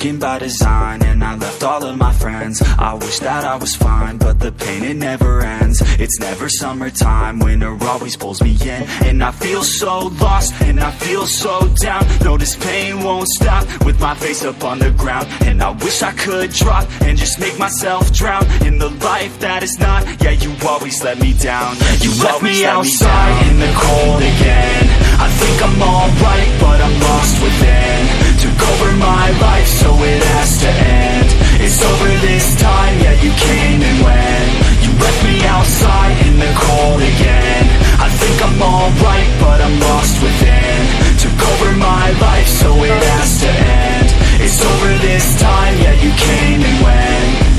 broken by design, and I left all of my friends. I wish that I was fine, but the pain, it never ends. It's never summertime, winter always pulls me in, and I feel so lost, and I feel so down. No, this pain won't stop, with my face up on the ground. And I wish I could drop, and just make myself drown in the life that is not. Yeah, you always let me down. You left me outside in the cold again. I think I'm alright, but I'm lost within. Took over my life, so it has to end. It's over this time, yeah, you came and went. You left me outside in the cold again. I think I'm alright, but I'm lost within. Took over my life, so it has to end. It's over this time, yeah, you came and went.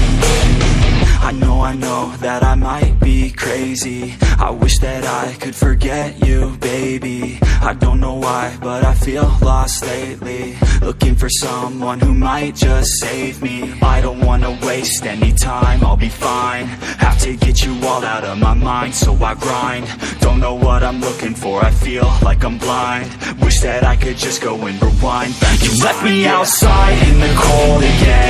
I know that I might be crazy. I wish that I could forget you, baby. I don't know why, but I feel lost lately. Looking for someone who might just save me. I don't wanna waste any time, I'll be fine. Have to get you all out of my mind, so I grind. Don't know what I'm looking for, I feel like I'm blind. Wish that I could just go and rewind. You left me outside in the cold again.